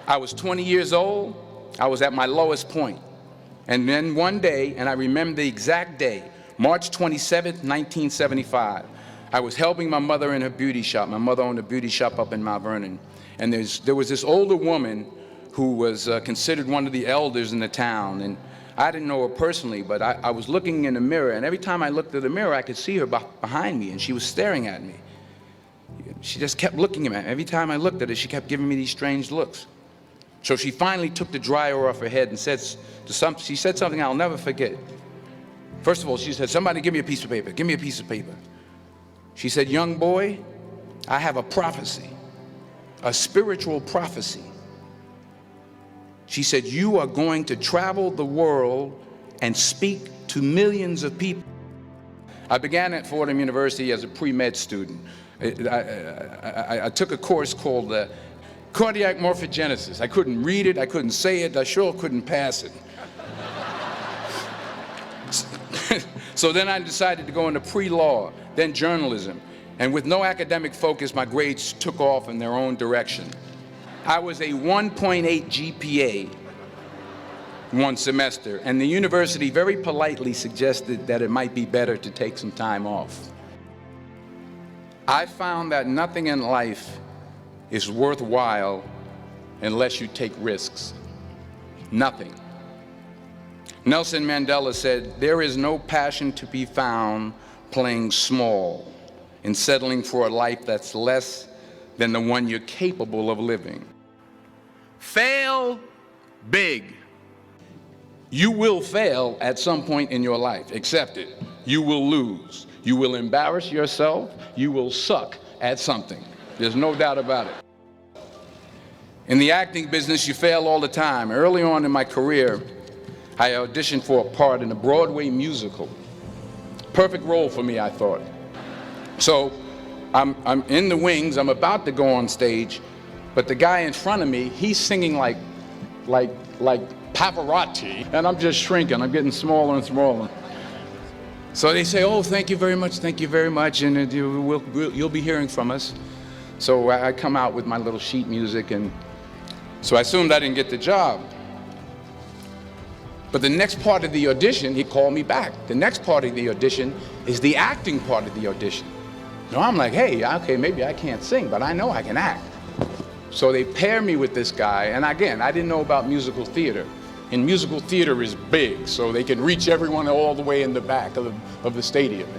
I was 20 years old. I was at my lowest point. And then one day, and I remember the exact day, March 27th, 1975, I was helping my mother in her beauty shop. My mother owned a beauty shop up in Mount Vernon. And there was this older woman who was considered one of the elders in the town. And I didn't know her personally, but I was looking in the mirror, and every time I looked at the mirror, I could see her behind me, and she was staring at me. She just kept looking at me. Every time I looked at her, she kept giving me these strange looks. So she finally took the dryer off her head and she said something I'll never forget. First of all, she said, "Somebody give me a piece of paper. Give me a piece of paper." She said, "Young boy, I have a prophecy, a spiritual prophecy." She said, "You are going to travel the world and speak to millions of people." I began at Fordham University as a pre-med student. I took a course called cardiac morphogenesis. I couldn't read it, I couldn't say it, I sure couldn't pass it. So then I decided to go into pre-law, then journalism. And with no academic focus, my grades took off in their own direction. I was a 1.8 GPA one semester, and the university very politely suggested that it might be better to take some time off. I found that nothing in life is worthwhile unless you take risks. Nothing. Nelson Mandela said, "There is no passion to be found playing small and settling for a life that's less than the one you're capable of living." Fail big. You will fail at some point in your life. Accept it. You will lose. You will embarrass yourself. You will suck at something. There's no doubt about it. In the acting business, you fail all the time. Early on in my career, I auditioned for a part in a Broadway musical. Perfect role for me, I thought. So I'm in the wings, I'm about to go on stage, but the guy in front of me, he's singing like Pavarotti, and I'm just shrinking, I'm getting smaller and smaller. So they say, "Oh, thank you very much, and you'll be hearing from us." So I come out with my little sheet music, and so I assumed I didn't get the job. But the next part of the audition, he called me back. The next part of the audition is the acting part of the audition. Now I'm like, hey, okay, maybe I can't sing, but I know I can act. So they pair me with this guy, and again, I didn't know about musical theater. And musical theater is big, so they can reach everyone all the way in the back of the stadium.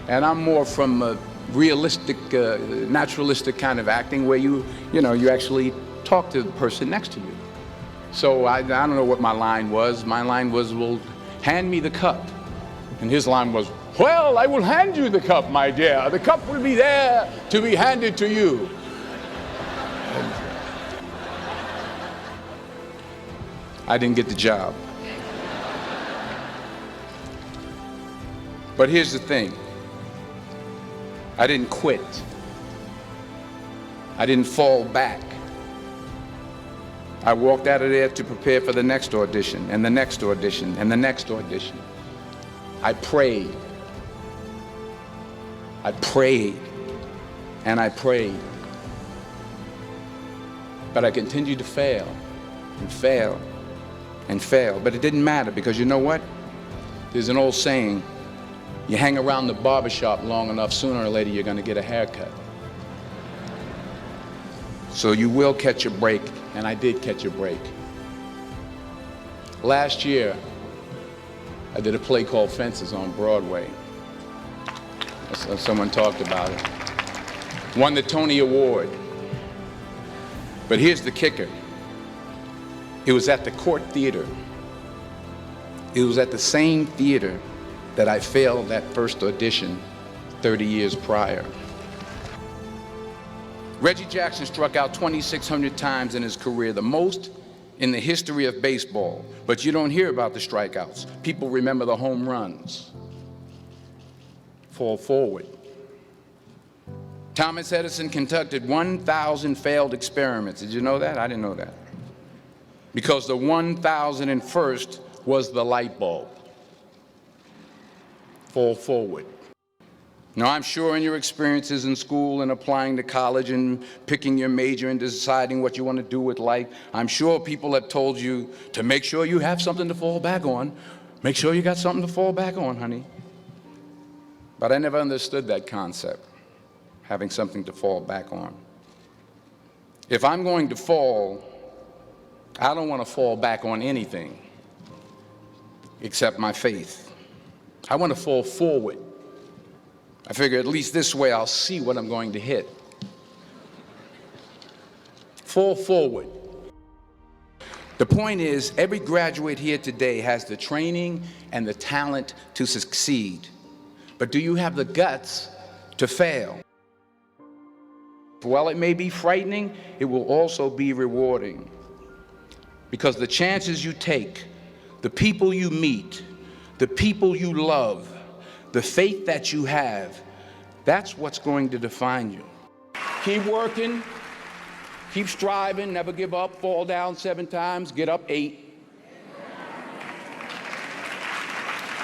And I'm more from a realistic, naturalistic kind of acting where you actually talk to the person next to you. So I don't know what my line was. My line was, "Well, hand me the cup." And his line was, "Well, I will hand you the cup, my dear. The cup will be there to be handed to you." I didn't get the job. But here's the thing. I didn't quit. I didn't fall back. I walked out of there to prepare for the next audition, and the next audition, and the next audition. I prayed. I prayed, and I prayed. But I continued to fail, and fail, and fail. But it didn't matter, because you know what? There's an old saying, you hang around the barbershop long enough, sooner or later you're going to get a haircut. So you will catch a break, and I did catch a break. Last year, I did a play called Fences on Broadway. Someone talked about it. Won the Tony Award. But here's the kicker. It was at the Court Theater. It was at the same theater that I failed that first audition 30 years prior. Reggie Jackson struck out 2,600 times in his career, the most in the history of baseball. But you don't hear about the strikeouts. People remember the home runs. Fall forward. Thomas Edison conducted 1,000 failed experiments. Did you know that? I didn't know that. Because the 1,001st was the light bulb. Fall forward. Now, I'm sure in your experiences in school and applying to college and picking your major and deciding what you want to do with life, I'm sure people have told you to make sure you have something to fall back on. Make sure you got something to fall back on, honey. But I never understood that concept, having something to fall back on. If I'm going to fall, I don't want to fall back on anything except my faith. I want to fall forward. I figure at least this way I'll see what I'm going to hit. Fall forward. The point is, every graduate here today has the training and the talent to succeed. But do you have the guts to fail? While it may be frightening, it will also be rewarding. Because the chances you take, the people you meet, the people you love, the faith that you have, that's what's going to define you. Keep working, keep striving, never give up, fall down 7 times, get up 8.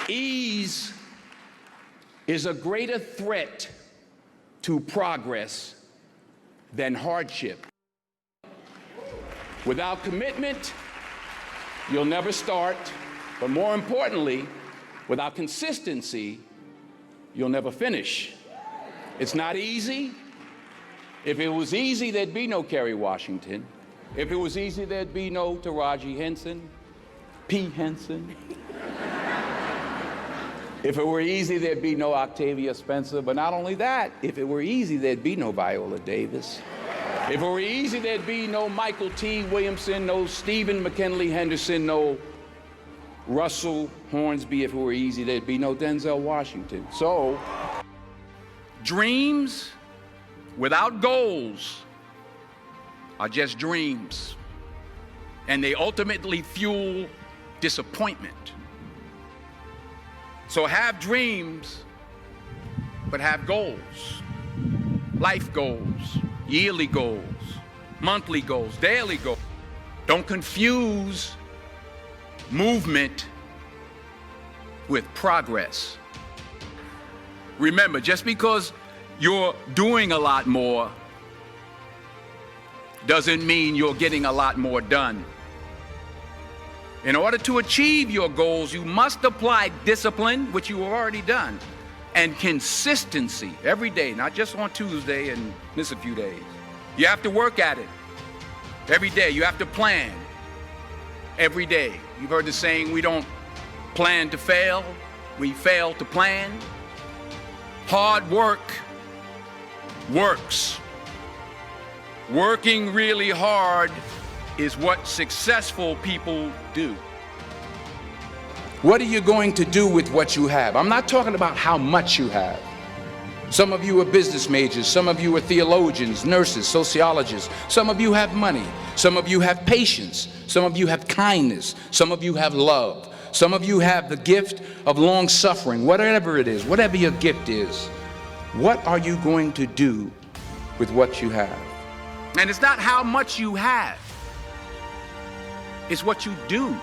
Ease is a greater threat to progress than hardship. Without commitment, you'll never start, but more importantly, without consistency, you'll never finish. It's not easy. If it was easy, there'd be no Kerry Washington. If it was easy, there'd be no Taraji Henson, P. Henson. If it were easy, there'd be no Octavia Spencer. But not only that, if it were easy, there'd be no Viola Davis. If it were easy, there'd be no Michael T. Williamson, no Stephen McKinley Henderson, no Russell Hornsby. If it were easy, there'd be no Denzel Washington. So, dreams without goals are just dreams, and they ultimately fuel disappointment. So have dreams, but have goals. Life goals, yearly goals, monthly goals, daily goals. Don't confuse movement with progress. Remember, just because you're doing a lot more doesn't mean you're getting a lot more done. In order to achieve your goals, you must apply discipline, which you have already done, and consistency every day, not just on Tuesday and miss a few days. You have to work at it every day. You have to plan every day. You've heard the saying, we don't plan to fail, we fail to plan. Hard work works. Working really hard is what successful people do. What are you going to do with what you have? I'm not talking about how much you have. Some of you are business majors, some of you are theologians, nurses, sociologists. Some of you have money, some of you have patience, some of you have kindness, some of you have love. Some of you have the gift of long suffering, whatever it is, whatever your gift is. What are you going to do with what you have? And it's not how much you have. It's what you do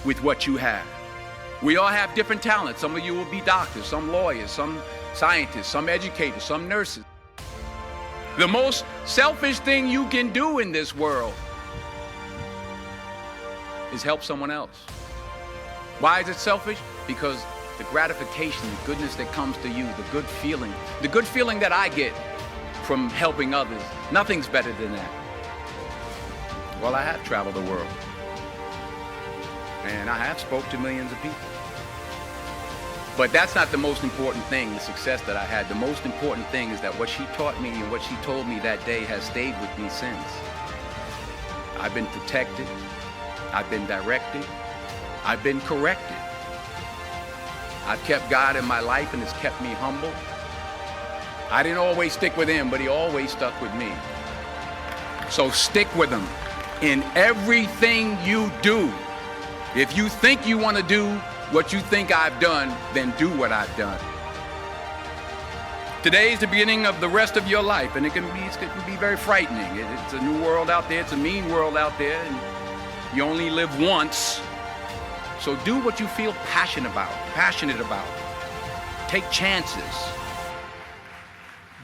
with what you have. We all have different talents. Some of you will be doctors, some lawyers, some scientists, some educators, some nurses. The most selfish thing you can do in this world is help someone else. Why is it selfish? Because the gratification, the goodness that comes to you, the good feeling that I get from helping others, nothing's better than that. Well, I have traveled the world, and I have spoke to millions of people. But that's not the most important thing, the success that I had. The most important thing is that what she taught me and what she told me that day has stayed with me since. I've been protected, I've been directed, I've been corrected. I've kept God in my life, and it's kept me humble. I didn't always stick with him, but he always stuck with me. So stick with him in everything you do. If you think you want to do what you think I've done, then do what I've done. Today is the beginning of the rest of your life, and it can be very frightening. It's a new world out there. It's a mean world out there, and you only live once. So do what you feel passionate about. Take chances.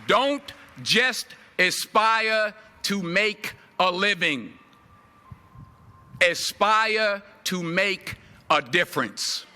Don't just aspire to make a living. Aspire to make a difference.